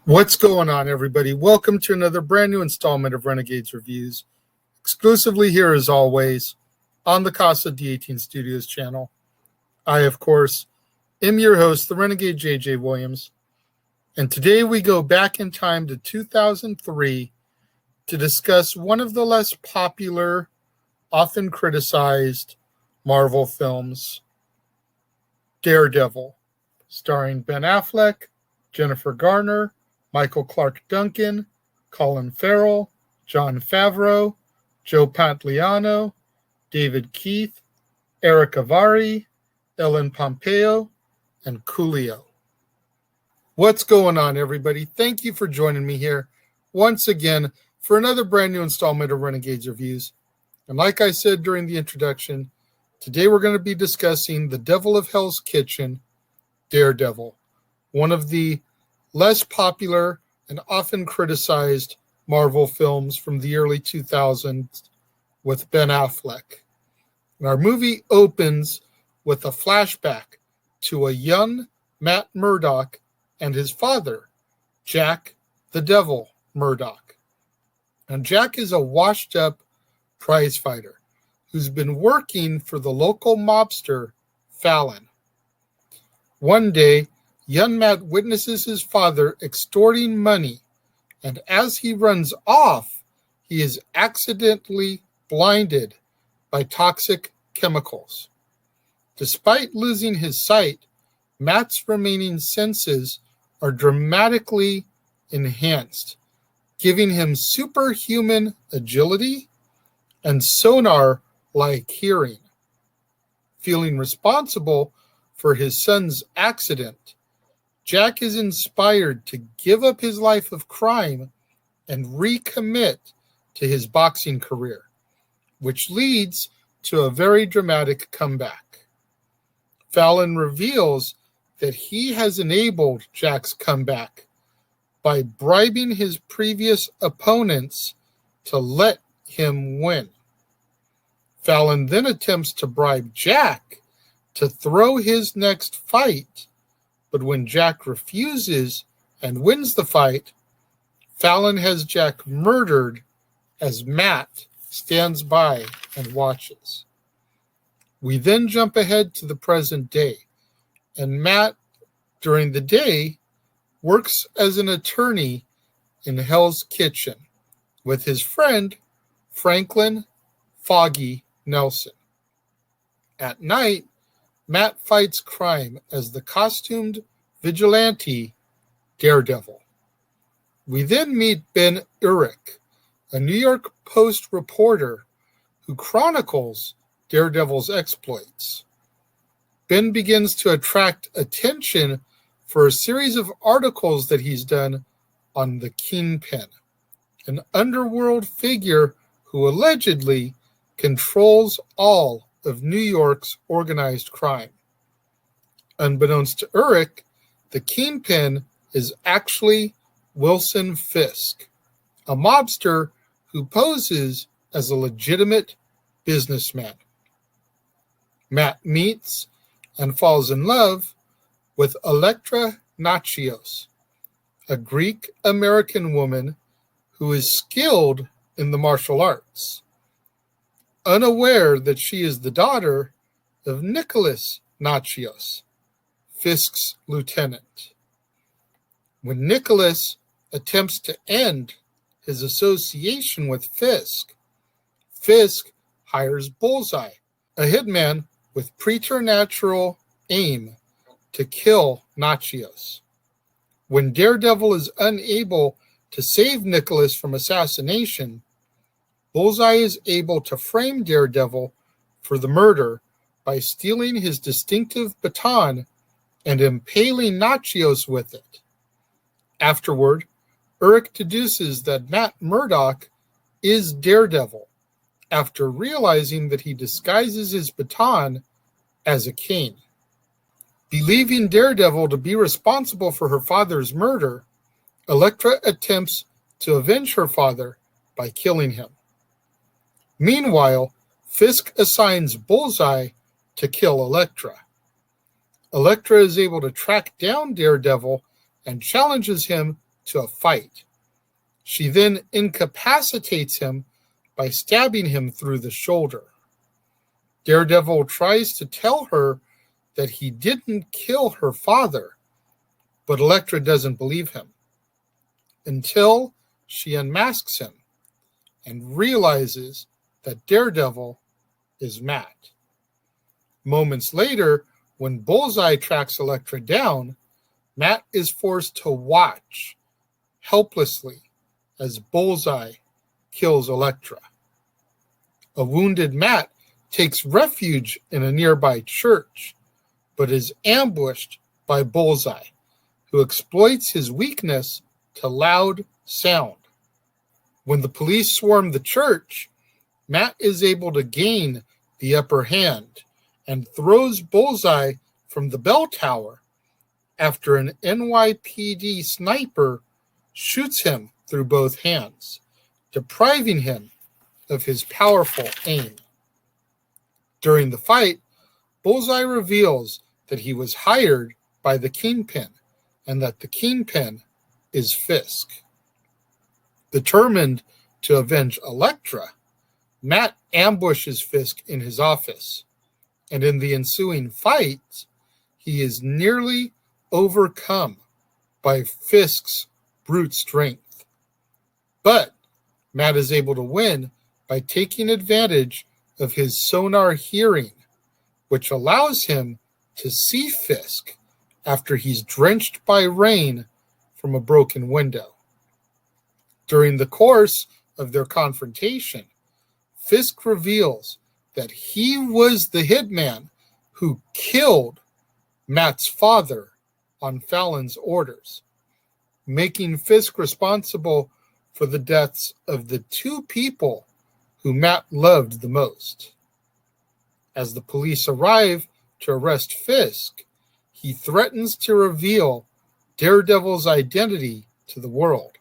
What's going on, everybody? Welcome to another brand new installment of Renegades Reviews, exclusively here as always on the Casa D18 Studios channel. I, of course, am your host, the Renegade J.J. Williams, and today we go back in time to 2003 to discuss one of the less popular, often criticized Marvel films, Daredevil, starring Ben Affleck, Jennifer Garner, Michael Clark Duncan, Colin Farrell, Jon Favreau, Joe Pantoliano, David Keith, Eric Avari, Ellen Pompeo, and Coolio. What's going on, everybody? Thank you for joining me here once again for another brand new installment of Renegades Reviews. And like I said during the introduction, today we're going to be discussing The Devil of Hell's Kitchen, Daredevil, one of the less popular and often criticized Marvel films from the early 2000s with Ben Affleck. And our movie opens with a flashback to a young Matt Murdock and his father, Jack the Devil Murdock. And Jack is a washed-up prize fighter who's been working for the local mobster, Fallon. One day, young Matt witnesses his father extorting money, and as he runs off, he is accidentally blinded by toxic chemicals. Despite losing his sight, Matt's remaining senses are dramatically enhanced, giving him superhuman agility and sonar-like hearing. Feeling responsible for his son's accident, Jack is inspired to give up his life of crime and recommit to his boxing career, which leads to a very dramatic comeback. Fallon reveals that he has enabled Jack's comeback by bribing his previous opponents to let him win. Fallon then attempts to bribe Jack to throw his next fight, but when Jack refuses and wins the fight, Fallon has Jack murdered as Matt stands by and watches. We then jump ahead to the present day, and Matt, during the day, works as an attorney in Hell's Kitchen with his friend Franklin Foggy Nelson. At night, Matt fights crime as the costumed vigilante Daredevil. We then meet Ben Urich, a New York Post reporter who chronicles Daredevil's exploits. Ben begins to attract attention for a series of articles that he's done on the Kingpin, an underworld figure who allegedly controls all of New York's organized crime. Unbeknownst to Urich, the Kingpin is actually Wilson Fisk, a mobster who poses as a legitimate businessman. Matt meets and falls in love with Elektra Nachios, a Greek-American woman who is skilled in the martial arts, unaware that she is the daughter of Nicholas Nachios, Fisk's lieutenant. When Nicholas attempts to end his association with Fisk, Fisk hires Bullseye, a hitman with preternatural aim, to kill Nachios. When Daredevil is unable to save Nicholas from assassination, Bullseye is able to frame Daredevil for the murder by stealing his distinctive baton and impaling Nachios with it. Afterward, Urich deduces that Matt Murdock is Daredevil after realizing that he disguises his baton as a cane. Believing Daredevil to be responsible for her father's murder, Elektra attempts to avenge her father by killing him. Meanwhile, Fisk assigns Bullseye to kill Elektra. Elektra is able to track down Daredevil and challenges him to a fight. She then incapacitates him by stabbing him through the shoulder. Daredevil tries to tell her that he didn't kill her father, but Elektra doesn't believe him until she unmasks him and realizes that Daredevil is Matt. Moments later, when Bullseye tracks Elektra down, Matt is forced to watch helplessly as Bullseye kills Elektra. A wounded Matt takes refuge in a nearby church, but is ambushed by Bullseye, who exploits his weakness to loud sound. When the police swarm the church, Matt is able to gain the upper hand and throws Bullseye from the bell tower after an NYPD sniper shoots him through both hands, depriving him of his powerful aim. During the fight, Bullseye reveals that he was hired by the Kingpin and that the Kingpin is Fisk. Determined to avenge Elektra, Matt ambushes Fisk in his office, and in the ensuing fight, he is nearly overcome by Fisk's brute strength. But Matt is able to win by taking advantage of his sonar hearing, which allows him to see Fisk after he's drenched by rain from a broken window. During the course of their confrontation, Fisk reveals that he was the hitman who killed Matt's father on Fallon's orders, making Fisk responsible for the deaths of the two people who Matt loved the most. As the police arrive to arrest Fisk, he threatens to reveal Daredevil's identity to the world.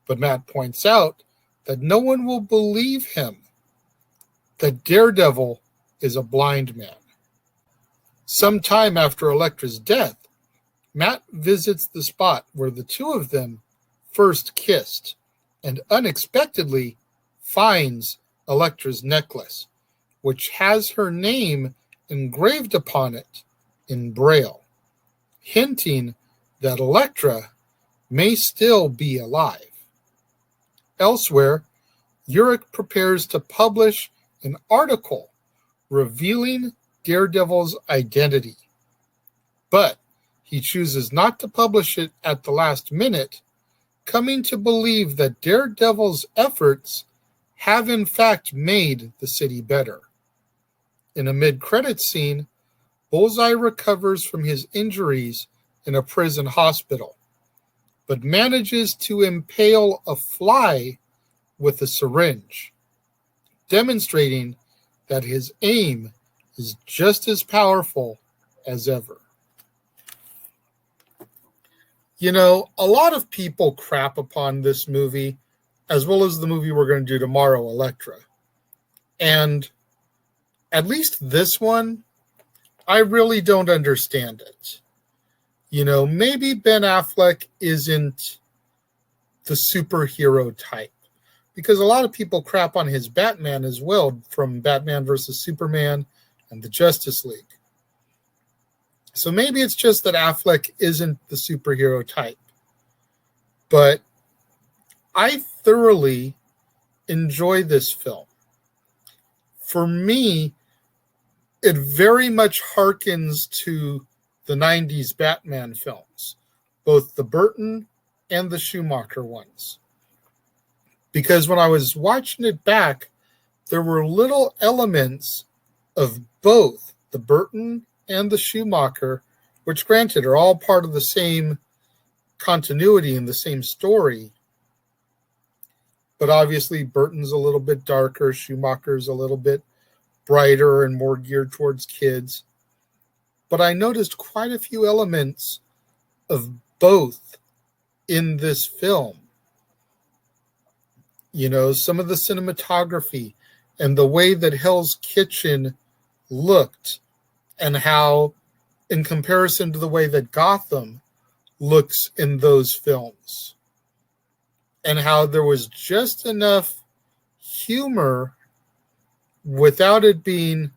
But Matt points out that no one will believe him, that Daredevil is a blind man. Sometime after Elektra's death, Matt visits the spot where the two of them first kissed and unexpectedly finds Elektra's necklace, which has her name engraved upon it in Braille, hinting that Elektra may still be alive. Elsewhere, Urich prepares to publish an article revealing Daredevil's identity, but he chooses not to publish it at the last minute, coming to believe that Daredevil's efforts have in fact made the city better. In a mid-credits scene, Bullseye recovers from his injuries in a prison hospital, but manages to impale a fly with a syringe, demonstrating that his aim is just as powerful as ever. You know, a lot of people crap upon this movie, as well as the movie we're going to do tomorrow, Elektra. And at least this one, I really don't understand it. You know, maybe Ben Affleck isn't the superhero type, because a lot of people crap on his Batman as well, from Batman versus Superman and the Justice League. So maybe it's just that Affleck isn't the superhero type. But I thoroughly enjoy this film. For me, it very much harkens to the 90s Batman films, both the Burton and the Schumacher ones. Because when I was watching it back, there were little elements of both the Burton and the Schumacher, which granted are all part of the same continuity and the same story. But obviously Burton's a little bit darker, Schumacher's a little bit brighter and more geared towards kids. But I noticed quite a few elements of both in this film. You know, some of the cinematography and the way that Hell's Kitchen looked, and how, in comparison to the way that Gotham looks in those films. and how there was just enough humor without it being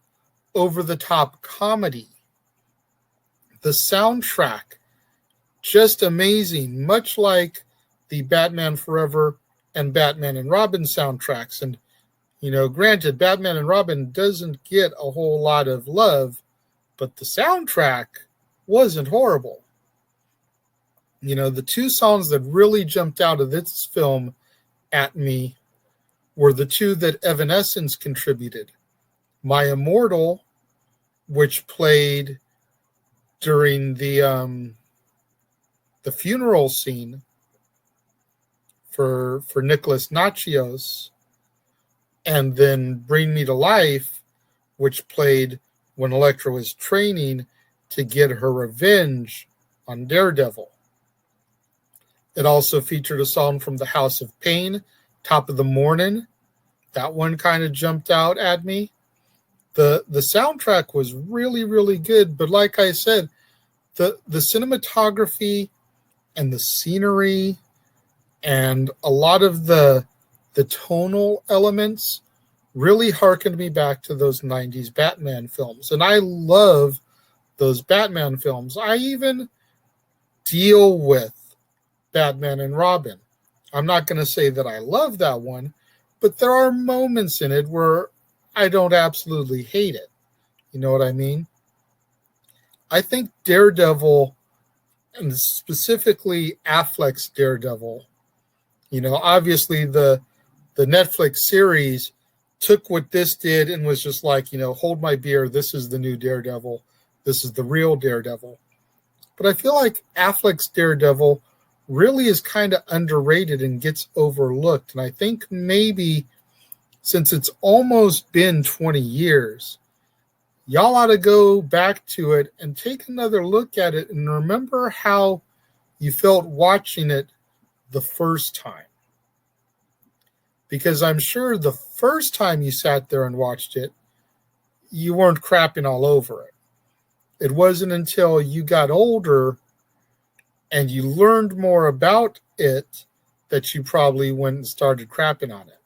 over-the-top comedy. The soundtrack, just amazing, much like the Batman Forever and Batman and Robin soundtracks. And, granted, Batman and Robin doesn't get a whole lot of love, but the soundtrack wasn't horrible. The two songs that really jumped out of this film at me were the two that Evanescence contributed. My Immortal, which played during the funeral scene for Nicholas Nachios, and then Bring Me to Life, which played when Elektra was training to get her revenge on Daredevil. It also featured a song from the House of Pain, Top of the Morning. That one kind of jumped out at me. The soundtrack was really, really good, but like I said, the cinematography and the scenery and a lot of the tonal elements really harkened me back to those 90s Batman films. And I love those Batman films. I even deal with Batman and Robin. I'm not going to say that I love that one, but there are moments in it where I don't absolutely hate it. You know what I mean? I think Daredevil, and specifically Affleck's Daredevil, obviously the Netflix series took what this did and was just like, hold my beer, this is the new Daredevil. This is the real Daredevil. But I feel like Affleck's Daredevil really is kind of underrated and gets overlooked. And I think maybe since it's almost been 20 years, y'all ought to go back to it and take another look at it and remember how you felt watching it the first time. Because I'm sure the first time you sat there and watched it, you weren't crapping all over it. It wasn't until you got older and you learned more about it that you probably went and started crapping on it.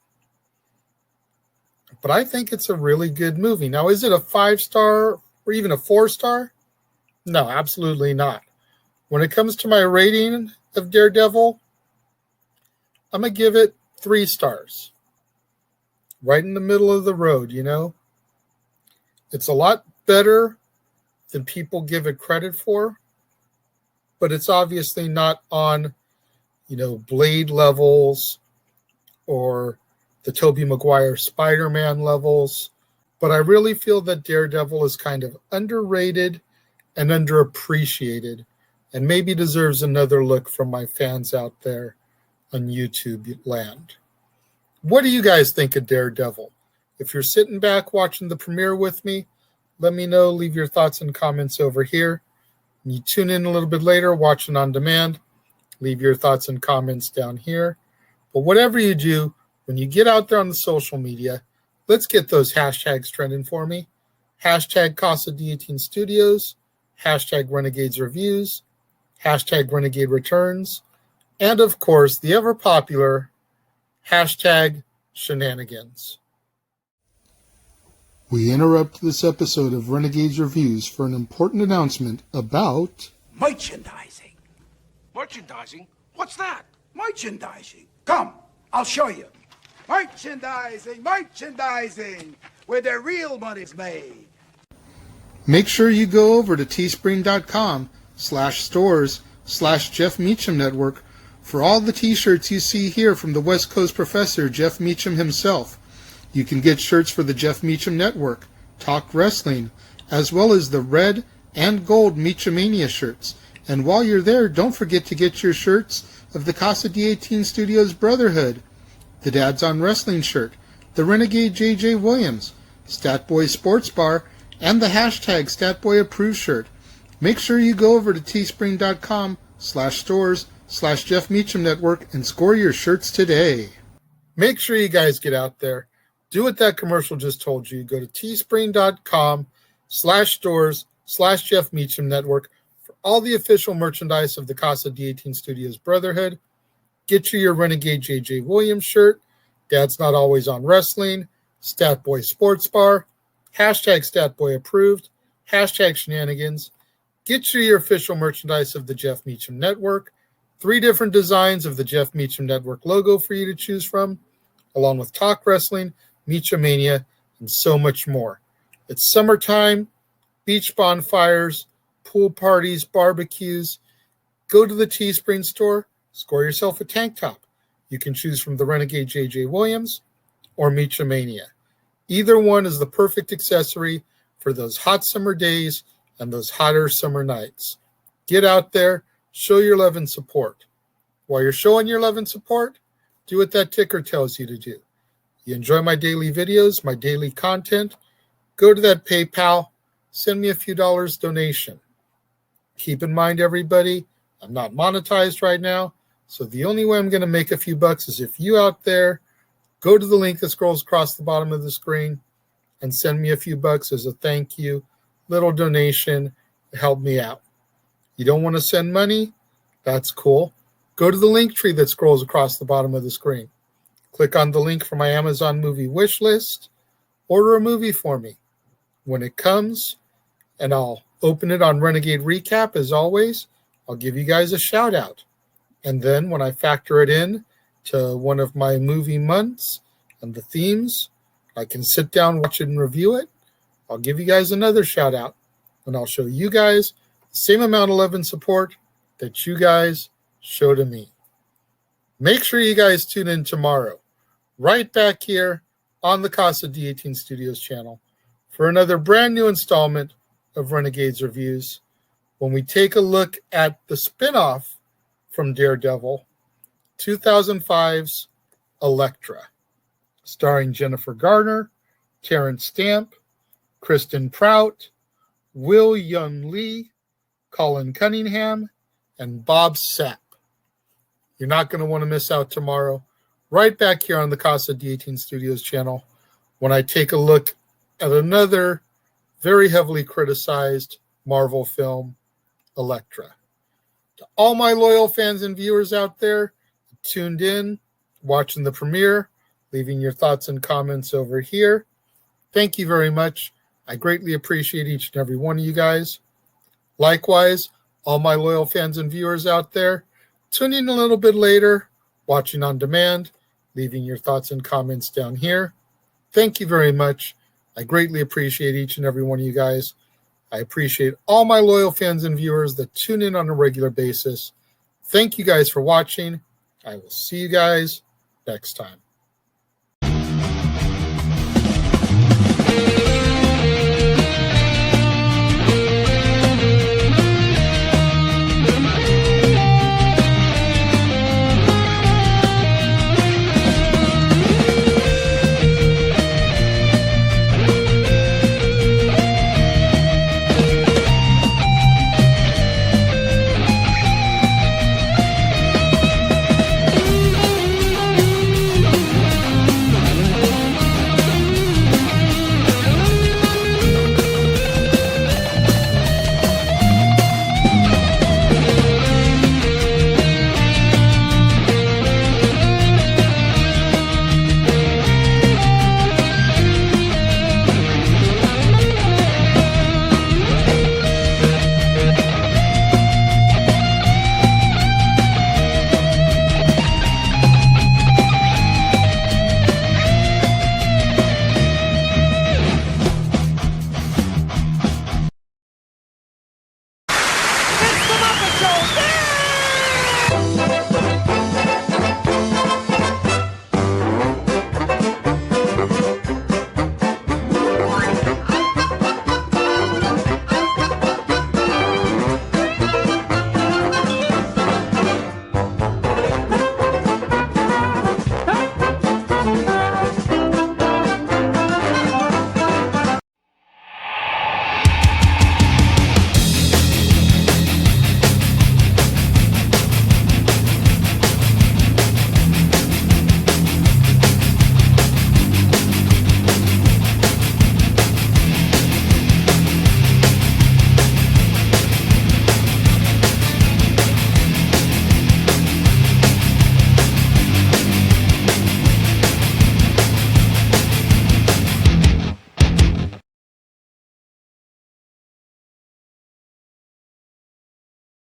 But I think it's a really good movie. Now, is it a 5-star or even a 4-star? No, absolutely not. When it comes to my rating of Daredevil, I'm going to give it 3 stars. Right in the middle of the road, It's a lot better than people give it credit for, but it's obviously not on, Blade levels or the Tobey Maguire Spider-Man levels. But I really feel that Daredevil is kind of underrated and underappreciated and maybe deserves another look from my fans out there on YouTube land. What do you guys think of Daredevil? If you're sitting back watching the premiere with me, let me know. Leave your thoughts and comments over here. When you tune in a little bit later, watching on demand, leave your thoughts and comments down here. But whatever you do, when you get out there on the social media, let's get those hashtags trending for me. Hashtag Casa D18 Studios, hashtag Renegades Reviews, hashtag Renegade Returns, and of course, the ever popular hashtag Shenanigans. We interrupt this episode of Renegades Reviews for an important announcement about merchandising. Merchandising? What's that? Merchandising. Come, I'll show you. Merchandising, where the real money's made. Make sure you go over to teespring.com/stores/Jeff Meacham Network for all the t-shirts you see here from the West Coast professor, Jeff Meacham himself. You can get shirts for the Jeff Meacham Network, Talk Wrestling, as well as the red and gold Meachamania shirts. And while you're there, don't forget to get your shirts of the Casa D18 Studios Brotherhood, the Dads on Wrestling shirt, the Renegade JJ Williams, Statboy Sports Bar, and the hashtag Statboy Approved shirt. Make sure you go over to teespring.com/stores/Jeff Meacham Network and score your shirts today. Make sure you guys get out there. Do what that commercial just told you. Go to teespring.com/stores/Jeff Meacham Network for all the official merchandise of the Casa D18 Studios Brotherhood. Get you your Renegade J.J. Williams shirt. Dad's not always on wrestling. Statboy Sports Bar. Hashtag Statboy approved. Hashtag shenanigans. Get you your official merchandise of the Jeff Meacham Network. 3 different designs of the Jeff Meacham Network logo for you to choose from, along with Talk Wrestling, Meachamania, and so much more. It's summertime, beach bonfires, pool parties, barbecues. Go to the Teespring store, score yourself a tank top. You can choose from the Renegade J.J. Williams or Meachamania. Either one is the perfect accessory for those hot summer days and those hotter summer nights. Get out there, show your love and support. While you're showing your love and support, do what that ticker tells you to do. You enjoy my daily videos, my daily content, go to that PayPal, send me a few dollars donation. Keep in mind, everybody, I'm not monetized right now, so the only way I'm going to make a few bucks is if you out there go to the link that scrolls across the bottom of the screen and send me a few bucks as a thank you, little donation to help me out. You don't want to send money? That's cool. Go to the link tree that scrolls across the bottom of the screen. Click on the link for my Amazon movie wish list. Order a movie for me. When it comes, and I'll open it on Renegade Recap as always, I'll give you guys a shout out. And then when I factor it in to one of my movie months and the themes, I can sit down, watch it, and review it. I'll give you guys another shout out, and I'll show you guys the same amount of love and support that you guys show to me. Make sure you guys tune in tomorrow, right back here on the Casa D18 Studios channel for another brand new installment of Renegades Reviews, when we take a look at the spinoff from Daredevil, 2005's Elektra, starring Jennifer Garner, Terrence Stamp, Kristen Prout, Will Yun Lee, Colin Cunningham, and Bob Sapp. You're not going to want to miss out tomorrow, right back here on the Casa D18 Studios channel, when I take a look at another very heavily criticized Marvel film, Elektra. To all my loyal fans and viewers out there tuned in, watching the premiere, leaving your thoughts and comments over here, thank you very much. I greatly appreciate each and every one of you guys. Likewise, all my loyal fans and viewers out there, tune in a little bit later, watching on demand, leaving your thoughts and comments down here. Thank you very much. I greatly appreciate each and every one of you guys. I appreciate all my loyal fans and viewers that tune in on a regular basis. Thank you guys for watching. I will see you guys next time.